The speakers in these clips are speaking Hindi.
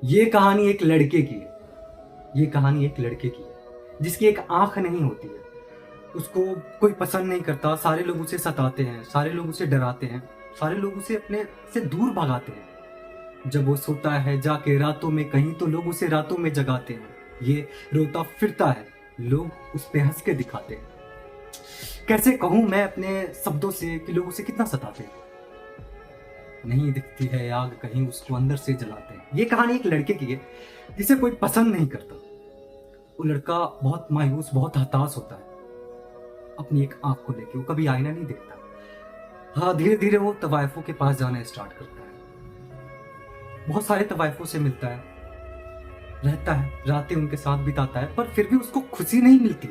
ये कहानी एक लड़के की है। ये कहानी एक लड़के की है जिसकी एक आंख नहीं होती है। उसको कोई पसंद नहीं करता, सारे लोग उसे सताते हैं, सारे लोग उसे डराते हैं, सारे लोग उसे अपने से दूर भगाते हैं। जब वो सोता है जाके रातों में कहीं तो लोग उसे रातों में जगाते हैं। ये रोता फिरता है, लोग उस पे हंस के दिखाते हैं। कैसे कहूं मैं अपने शब्दों से कि लोग उसे कितना सताते हैं। नहीं दिखती है आग कहीं, उसको अंदर से जलाते हैं। ये कहानी एक लड़के की है जिसे कोई पसंद नहीं करता। वो लड़का बहुत मायूस, बहुत हताश होता है अपनी एक आंख को लेके। वो कभी आईना नहीं देखता। हाँ, धीरे धीरे वो तवायफों के पास जाना स्टार्ट करता है। बहुत सारे तवायफों से मिलता है, रहता है, रातें उनके साथ बिताता है, पर फिर भी उसको खुशी नहीं मिलती।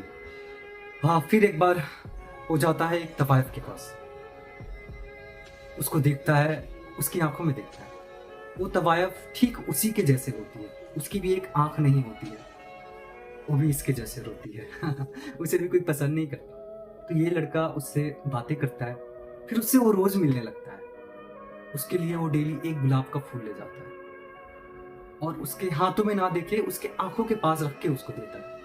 हाँ, फिर एक बार वो जाता है एक तवायफ के पास। उसको देखता है, उसकी आंखों में देखता है। वो तवायफ ठीक उसी के जैसे होती है। उसकी भी एक आंख नहीं होती है, वो भी इसके जैसे रोती है। उसे भी कोई पसंद नहीं करता। तो ये लड़का उससे बातें करता है, फिर उससे वो रोज मिलने लगता है। उसके लिए वो डेली एक गुलाब का फूल ले जाता है और उसके हाथों में ना देखे उसके आंखों के पास रख के उसको देता है।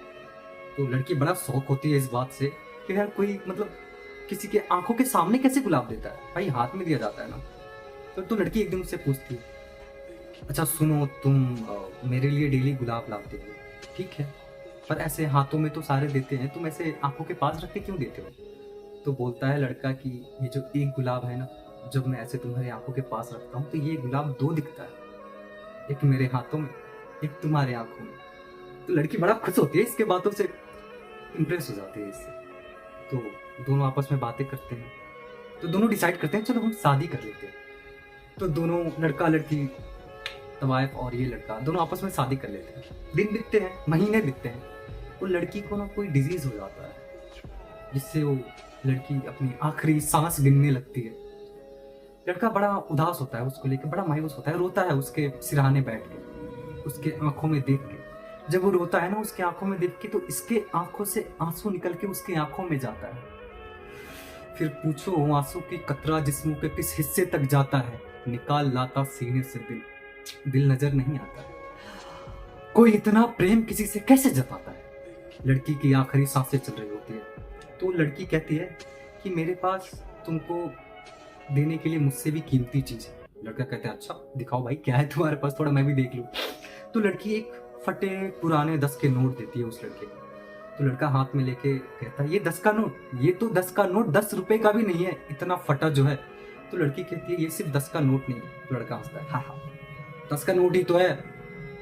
तो लड़की बड़ा शौक होती है इस बात से कि यार कोई मतलब किसी के आंखों के सामने कैसे गुलाब देता है, भाई हाथ में दिया जाता है ना। तो लड़की एकदम से पूछती है, अच्छा सुनो, तुम मेरे लिए डेली गुलाब लाते हो, ठीक है, पर ऐसे हाथों में तो सारे देते हैं, तुम ऐसे आंखों के पास रख के क्यों देते हो? तो बोलता है लड़का कि ये जो एक गुलाब है ना, जब मैं ऐसे तुम्हारी आंखों के पास रखता हूँ तो ये गुलाब दो दिखता है, एक मेरे हाथों में, एक तुम्हारे आंखों में। तो लड़की बड़ा खुश होती है इसके बातों से, इम्प्रेस हो जाती है इससे। तो दोनों आपस में बातें करते हैं। तो दोनों डिसाइड करते हैं चलो हम शादी कर लेते हैं। तो दोनों, लड़का लड़की, तवायफ और ये लड़का, दोनों आपस में शादी कर लेते हैं। दिन बीतते हैं, महीने बीतते हैं। वो लड़की को ना कोई डिजीज हो जाता है जिससे वो लड़की अपनी आखिरी सांस गिनने लगती है। लड़का बड़ा उदास होता है, उसको लेकर बड़ा मायूस होता है, रोता है उसके सिरहाने बैठ के, उसके आंखों में देख के। जब वो रोता है ना उसके आंखों में देख के, तो इसके आंखों से आंसू निकल के उसकी आंखों में जाता है। फिर पूछो वो आंसू की कतरा जिस्म के किस हिस्से तक जाता है, निकाल लाता सीने से दिल, दिल नजर नहीं आता। कोई इतना प्रेम किसी से कैसे जताता है? लड़की की आखिरी सांसें चल रही होती है। तो लड़की कहती है कि मेरे पास तुमको देने के लिए मुझसे भी कीमती चीज है। लड़का कहता है अच्छा दिखाओ भाई, क्या है तुम्हारे पास, थोड़ा मैं भी देख लूं। तो लड़की एक फटे पुराने 10 के नोट देती है उस लड़के को। तो लड़का हाथ में लेके कहता है ये 10 का नोट, ये तो 10 का नोट 10 रुपए का भी नहीं है, इतना फटा जो है। तो लड़की कहती है ये सिर्फ 10 का नोट नहीं है। तो लड़का हंसता है, हाँ हाँ 10 का नोट ही तो है,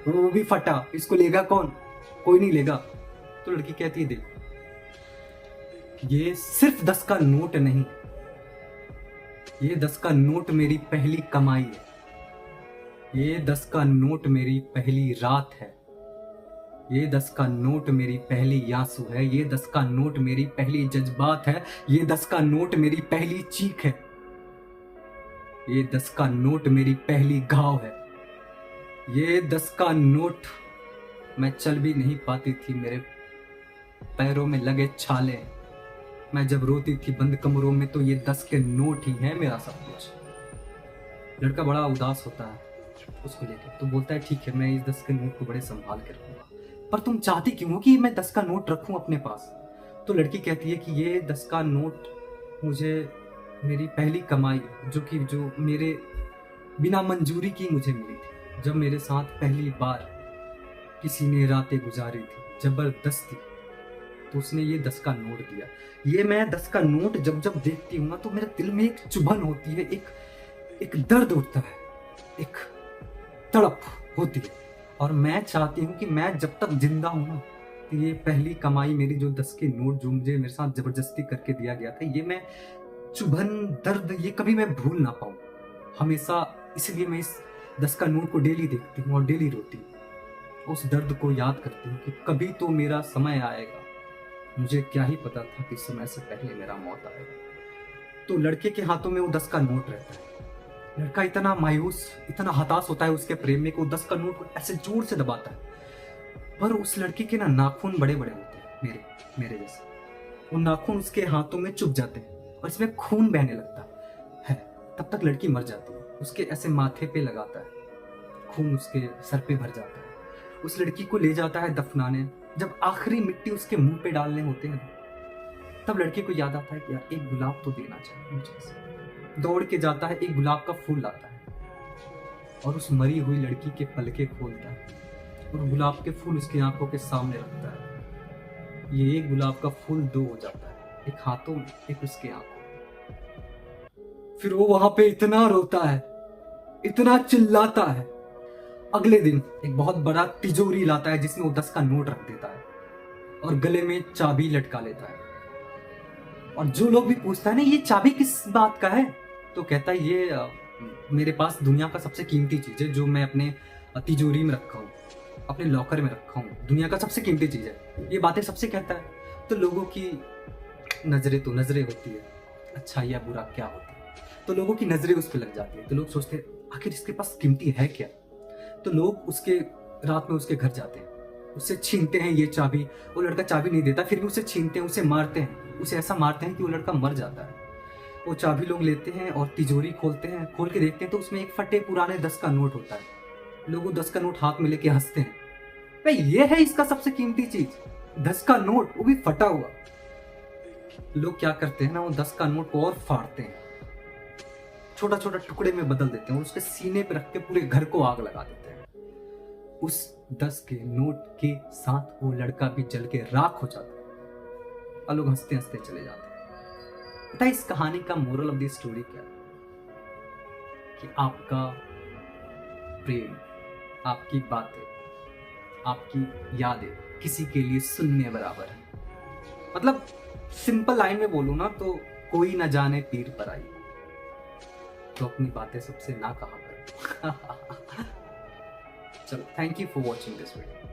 वो भी फटा, इसको लेगा कौन? कोई नहीं लेगा। तो लड़की कहती है देखो, ये सिर्फ 10 का नोट नहीं, ये 10 का नोट मेरी पहली कमाई है, ये 10 का नोट मेरी पहली रात है, ये 10 का नोट मेरी पहली आंसू है, ये 10 का नोट मेरी पहली जज्बात है, ये 10 का नोट मेरी पहली चीख है, ये 10 का नोट मेरी पहली घाव है, ये 10 का नोट मैं चल भी नहीं पाती थी, मेरे पैरों में लगे छाले, मैं जब रोती थी बंद कमरों में, तो ये 10 के नोट ही है मेरा सब कुछ। लड़का बड़ा उदास होता है उसको लेकर। तो बोलता है ठीक है, मैं इस 10 के नोट को बड़े संभाल के रखूंगा, पर तुम चाहती क्यों हो कि मैं 10 का नोट रखूं अपने पास? तो लड़की कहती है कि ये 10 का नोट मुझे मेरी पहली कमाई है, जो मेरे बिना मंजूरी की मुझे मिली थी, जब मेरे साथ पहली बार किसी ने रातें गुजारी थी जबरदस्ती, तो उसने ये 10 का नोट दिया। ये मैं 10 का नोट जब जब देखती हूँ ना, तो मेरे दिल में एक चुभन होती है, एक दर्द उठता है, एक तड़प होती है। और मैं चाहती हूँ कि मैं जब तक जिंदा हूँ ना, तो ये पहली कमाई मेरी जो 10 के नोट जो मुझे मेरे साथ जबरदस्ती करके दिया गया था, ये मैं चुभन, दर्द, ये कभी मैं भूल ना पाऊँ हमेशा। इसलिए मैं इस 10 का नोट को डेली देखती हूँ और डेली रोती हूँ, उस दर्द को याद करती हूँ कि कभी तो मेरा समय आएगा। मुझे क्या ही पता था कि समय से पहले मेरा मौत आएगा। तो लड़के के हाथों में वो 10 का नोट रहता है। लड़का इतना मायूस, इतना हताश होता है उसके प्रेम में, को 10 का नोट को ऐसे जोर से दबाता है। पर उस लड़के के ना नाखून बड़े बड़े होते हैं, मेरे जैसे। वो नाखून उसके हाथों में चुभ जाते हैं और इसमें खून बहने लगता है। तब तक लड़की मर जाती है। उसके ऐसे माथे पे लगाता है, खून उसके सर पे भर जाता है। उस लड़की को ले जाता है दफनाने। जब आखिरी मिट्टी उसके मुंह पे डालने होते हैं तब लड़के को याद आता है कि यार एक गुलाब तो देना चाहिए मुझे इसे। दौड़ के जाता है, एक गुलाब का फूल लाता है और उस मरी हुई लड़की के पलके खोलता है और गुलाब के फूल उसकी आंखों के सामने रखता है। ये एक गुलाब का फूल दो हो जाता है, एक हाथों में, एक उसके आंखों में। फिर वो वहां पे इतना रोता है, इतना चिल्लाता है। अगले दिन एक बहुत बड़ा तिजोरी लाता है जिसमें वो 10 का नोट रख देता है और गले में चाबी लटका लेता है। और जो लोग भी पूछता है ना ये चाबी किस बात का है, तो कहता है ये मेरे पास दुनिया का सबसे कीमती चीज है जो मैं अपने तिजोरी में रखा हूँ, अपने लॉकर में रखा हूँ, दुनिया का सबसे कीमती चीज है। ये बातें सबसे कहता है। तो लोगों की नजरें तो नजरें होती है, अच्छा या बुरा क्या होती है, तो लोगों की नजरें उस पर लग जाती है। तो लोग सोचते हैं आखिर इसके पास कीमती है क्या। तो लोग उसके रात में उसके घर जाते हैं, उससे छीनते हैं ये चाबी। वो लड़का चाबी नहीं देता, फिर भी उसे छीनते हैं, उसे मारते हैं, उसे ऐसा मारते हैं कि वो लड़का मर जाता है। वो चाबी लोग लेते हैं और तिजोरी खोलते हैं, खोल के देखते हैं तो उसमें एक फटे पुराने 10 का नोट होता है। लोग वो 10 का नोट हाथ में लेके हंसते हैं, भाई ये है इसका सबसे कीमती चीज, 10 का नोट, वो भी फटा हुआ। लोग क्या करते हैं ना, वो 10 का नोट को और फाड़ते हैं, छोटा छोटा टुकड़े में बदल देते हैं और उसके सीने पे रख के पूरे घर को आग लगा देते हैं। उस 10 के नोट के साथ वो लड़का भी जल के राख हो जाता है और लोग हंसते हंसते चले जाते हैं। पता है इस कहानी का मोरल ऑफ द स्टोरी क्या है? कि आपका प्रेम, आपकी बातें, आपकी यादें किसी के लिए शून्य बराबर है। मतलब सिंपल लाइन में बोलूं ना तो कोई ना जाने पीर पर आई, तो अपनी बातें सबसे ना कहा करो। चलो, thank you for watching this video.